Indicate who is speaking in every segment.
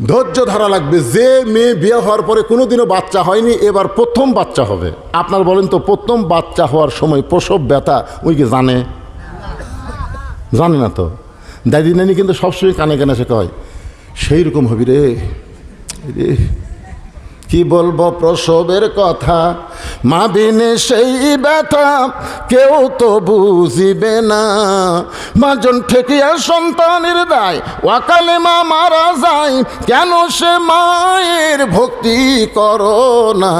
Speaker 1: ধৈর্য ধরা লাগবে। যে মেয়ে বিয়ে হওয়ার পরে কোনোদিনও বাচ্চা হয়নি, এবার প্রথম বাচ্চা হবে। আপনার বলেন তো, প্রথম বাচ্চা হওয়ার সময় প্রসব ব্যথা ওই কি জানে? জানে না তো। দাদি নানি কিন্তু সবসময় কানে কানে সে কয়, সেই রকম হবি রে রে। কি বলবো প্রসবের কথা, মা বিনে সেই ব্যথা কেউ তো বুঝিবে না। মাজন ঠেকিয়া সন্তানের দায়, ওয়াকালে মা মারা যায়, কেন সে মায়ের ভক্তি করো না।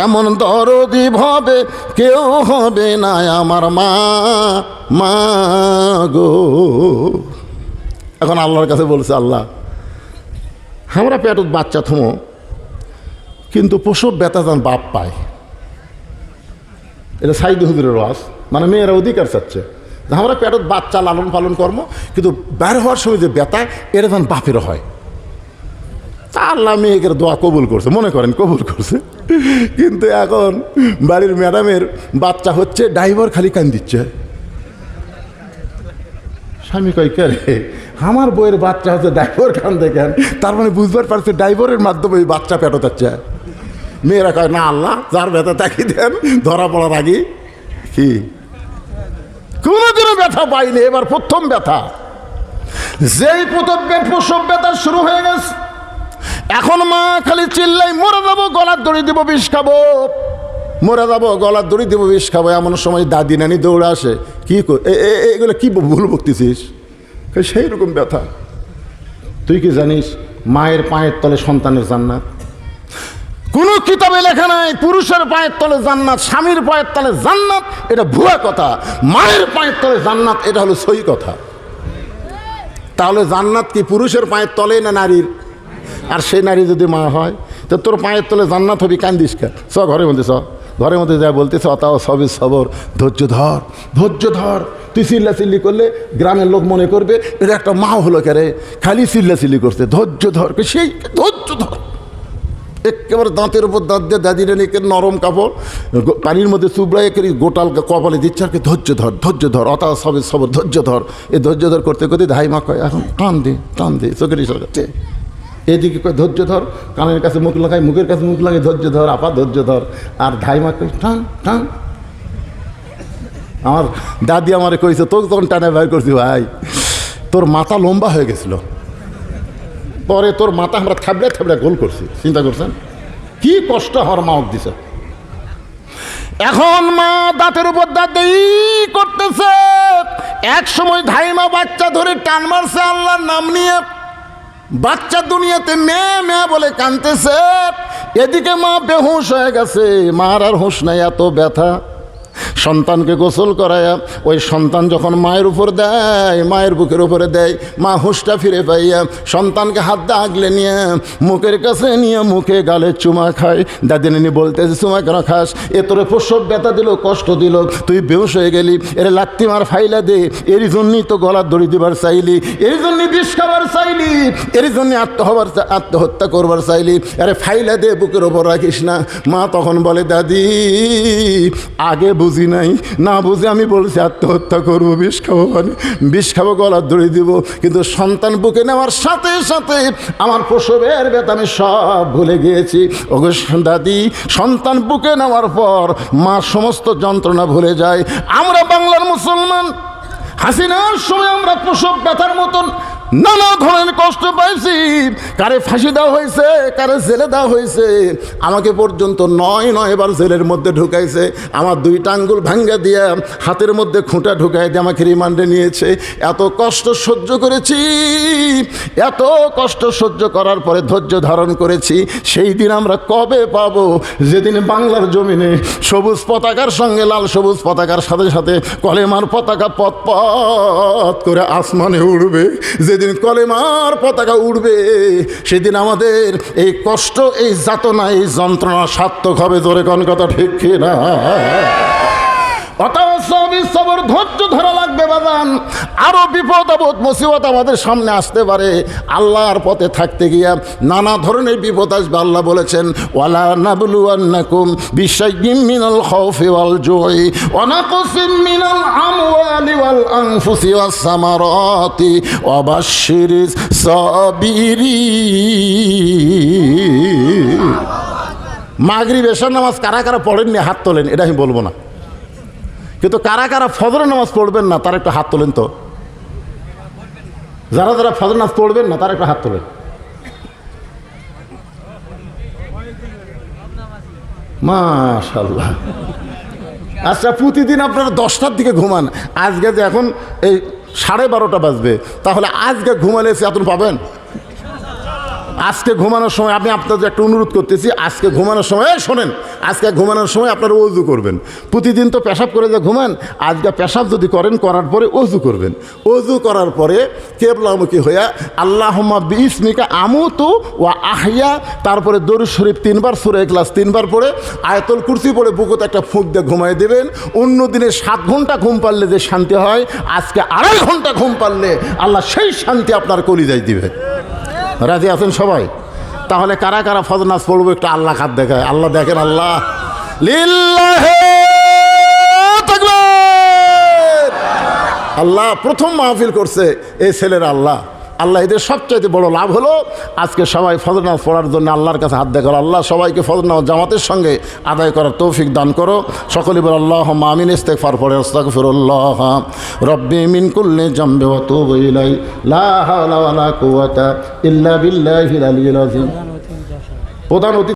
Speaker 1: এমন দরদি ভাবে কেউ হবে না আমার মা, মা গো। এখন আল্লাহর কাছে বলছে, আল্লাহ আমরা পেটত বাচ্চা থমো, কিন্তু প্রসব ব্যথা যেন বাপ পায়। এটা সাইদ হুজুরের ওয়াজ, মানে মেয়েরা অধিকার চাচ্ছে যে আমরা পেটত বাচ্চা লালন পালন কর্ম, কিন্তু বের হওয়ার সময় যে ব্যথা এটা যেন বাপেরও হয়। তা আল্লাহ মেয়েকে দোয়া কবুল করছে, মনে করেন কবুল করছে। কিন্তু এখন বাড়ির ম্যাডামের বাচ্চা হচ্ছে, ড্রাইভার খালি কান দিচ্ছে। স্বামী কয়, কে রে আমার বইয়ের বাচ্চা হচ্ছে, ড্রাইভার কান দেখেন, তার মানে বুঝবার পারছে ড্রাইভারের মাধ্যমে ওই বাচ্চা পেটত যাচ্ছে। মেয়েরা কয়, না আল্লাহ যার ব্যথা তাকে দেন, ধরা পড়ার আগে। কি কোনোদিনও ব্যথা পাইনি, এবার প্রথম ব্যথা। যেই প্রসব ব্যথা শুরু হয়ে গেছে, এখন মা খালি চিল্লাই, মরে যাবো, গলার দড়ি দিব, বিষ খাবো, মরে যাবো, গলার দড়ি দিব, বিষ খাবো। এমন সময় দাদি নানি দৌড়ে আসে, কি এগুলো কি ভুল বকতেছিস? সেই রকম ব্যথা। তুই কি জানিস মায়ের পায়ের তলে সন্তানের জান্নাত? কোন কিতাবে লেখা নাই পুরুষের পায়ের তলে জান্নাত, স্বামীর পায়ের তলে জান্নাত। এটা ভুয়া কথা। মায়ের পায়ের তলে জান্নাত, এটা হলো সহি কথা। তাহলে জান্নাত কি পুরুষের পায়ের তলে না নারীর? আর সেই নারী যদি মা হয়, তো তোর পায়ের তলে জান্নাত হবি, কান্দিস কে? চ ঘরের মধ্যে, চ ঘরের মধ্যে যা বলতেছে, অতাও সবই সবর, ধৈর্য ধর, ধৈর্য ধর। তুই চিল্লাচিল্লি করলে গ্রামের লোক মনে করবে এটা একটা মা হলো কে রে, খালি চিল্লাচিল্লি করছে। ধৈর্য ধর, সেই ধৈর্য ধর। একেবারে দাঁতের উপর দাঁত দিয়ে দাদি রানীকে নরম কাপড় পানির মধ্যে চুবড়াই করে গোটাল কপালে দিচ্ছে, আর কি ধৈর্য ধর, ধৈর্য ধর, অতা সবে সবর, ধৈর্য ধর। এই ধৈর্য ধর করতে করতে ধাইমা কয়, এখন টান দে, টান দে, চোখের ইশারাতে। এদিকে কয় ধৈর্য ধর, কানের কাছে মুখ লাগাই, মুখের কাছে মুখ লাগাই, ধৈর্য ধর আপা, ধৈর্য ধর। আর ধাইমা কয় টান টান। আমার দাদি আমারে কইছে, তোকে তখন টানে বাইর করছি, ভাই তোর মাথা লম্বা হয়ে গেছিল, পরে তোর মাথা আমরা থাবড়ে থাবড়ে গোল করছি। চিন্তা করছেন কি কষ্ট হওয়ার মা দিছে। এখন মা দাঁতের উপর দাঁত দিয়ে করতেছে। এক সময় ধাইমা বাচ্চা ধরে টান মারছে আল্লাহর নাম নিয়ে, বাচ্চা দুনিয়াতে মেয়ে মেয়ে বলে কাঁদতেছে। এদিকে মা বেহুশ হয়ে গেছে, মার আর হুঁশ নাই, এত ব্যথা। সন্তানকে গোসল করায়া ওই সন্তান যখন মায়ের উপর দেয়, মায়ের বুকের উপরে দেয়, মা হুঁশটা ফিরে পাইয়া সন্তানকে হাত দিয়ে আগলে নিয়ে মুখের কাছে নিয়ে মুখে গালে চুমা খায়। দাদি নানি বলতেছে, চুমা কেন খাস? এ তোরে প্রসব ব্যথা দিল, কষ্ট দিল, তুই বেহুশ হয়ে গেলি, এর লাত্তি মার ফাইলা দে, এর জন্যই তো গলার দড়ি দিবার চাইলি, এর জন্যই বিষ খাবার চাইলি, এর জন্য আত্মহত্যা করবার চাইলি, আরে ফাইলা দে, বুকের ওপর রাখিস না। মা তখন বলে, দাদি আগে বুঝি নাই, না বুঝে আমি বলছি আত্মহত্যা করবো, বিষ খাবো, মানে বিষ খাবো, গলার দড়ি দিব। কিন্তু সন্তান বুকে নেওয়ার সাথে সাথে আমার প্রসবের ব্যথা আমি সব ভুলে গিয়েছি। ওগো দাদি, সন্তান বুকে নেওয়ার পর মা সমস্ত যন্ত্রণা ভুলে যায়। আমরা বাংলার মুসলমান, হাসিনার সময় আমরা প্রসব ব্যথার মতন নানা ধরনের কষ্ট পাইছি। কারে ফাঁসি দেওয়া হয়েছে, কারে জেলে দেওয়া হয়েছে। আমাকে পর্যন্ত 9 বার জেলের মধ্যে ঢুকাইছে। আমার 2টা আঙ্গুল ভাঙ্গা দিয়ে হাতের মধ্যে খুঁটা ঢুকাই দিয়ে আমাকে রিমান্ডে নিয়েছে। এত কষ্ট সহ্য করেছি, এত কষ্ট সহ্য করার পরে ধৈর্য ধারণ করেছি। সেই দিন আমরা কবে পাবো যেদিন বাংলার জমিনে সবুজ পতাকার সঙ্গে লাল সবুজ পতাকার সাথে সাথে কলেমার পতাকা পথ পথ করে আসমানে উড়বে। যেদিন কলেমার পতাকা উড়বে সেদিন আমাদের এই কষ্ট, এই যাতনা, এই যন্ত্রণা সার্থক হবে। জোরে কোন কথা ঠিক কিনা? সবর, ধৈর্য ধরা লাগবে বাজান। আরো বিপদ আপদ মুসিবত আমাদের সামনে আসতে পারে। আল্লাহর পথে থাকতে গিয়া নানা ধরনের বিপদ আসবে। আল্লাহ বলেছেন, ওয়ালা নাবলুয়ান্নাকুম বিশাইয়্যিম মিনাল খাউফি ওয়াল জুই ওয়া নাকসিম মিনাল আমওয়ালি ওয়াল আনফুসি ওয়াস সামারাতি ওয়া বাশশিরিস সাবিরিন। মাগরিব এশার নামাজ কারা কারা পড়েননি হাত তোলেন, এটা আমি বলবো না, কিন্তু কারা কারা ফজরের নামাজ পড়বেন না তারা একটু হাত তোলেন তো। যারা যারা ফজর নামাজ পড়বেন না তারা একটু হাত তোলেন। মাশাআল্লাহ। আচ্ছা, প্রতিদিন আপনারা 10টার দিকে ঘুমান, আজকে যে এখন এই 12:30 বাজবে, তাহলে আজকে ঘুমালে এত পাবেন? আজকে ঘুমানোর সময় আমি আপনাদের একটা অনুরোধ করতেছি, আজকে ঘুমানোর সময় শোনেন, আজকে ঘুমানোর সময় আপনারা ওযু করবেন। প্রতিদিন তো পেশাব করে যে ঘুমান, আজকে পেশাব যদি করেন, করার পরে ওযু করবেন। ওযু করার পরে কিবলামুখী হইয়া আল্লাহুম্মা বিইসমিকা আমুতু ওয়া আহইয়া, তারপরে দরুদ শরীফ 3 বার, সূরা ইখলাস 3 বার পড়ে আয়াতুল কুরসি পড়ে বুকুতে একটা ফুঁক দিয়ে ঘুমাই দেবেন। অন্য দিনে 7 ঘন্টা ঘুম পারলে যে শান্তি হয়, আজকে 2.5 ঘন্টা ঘুম পারলে আল্লাহ সেই শান্তি আপনার কলিজায় দিবে। রাজি আছেন সবাই? তাহলে কারা কারা ফজর নামাজ পড়বো একটু আল্লাহ খাত দেখায়। আল্লাহ দেখেন, আল্লাহ লিল্লাহি তাকবীর। আল্লাহ প্রথম মাহফিল করছে এই ছেলেরা। আল্লাহ আল্লাহ এদের সবচাইতে বড় লাভ হলো আজকে সবাই ফজর নামাজ পড়ার জন্য আল্লাহর কাছে হাত দেখালো। আল্লাহ সবাইকে ফজর নামাজ জামাতের সঙ্গে আদায় করার তৌফিক দান করো। সকলে বল আল্লাহুম্মা আমিন। ইস্তিগফার পড়ে আস্তাগফিরুল্লাহ রব্বি মিন কুল্লি জামবি ওয়া তুবু ইলাই লা হাওলা ওয়ালা কুওয়াতা ইল্লা বিল্লাহিল আলিয়্যিল আযীম। প্রধান অতিথি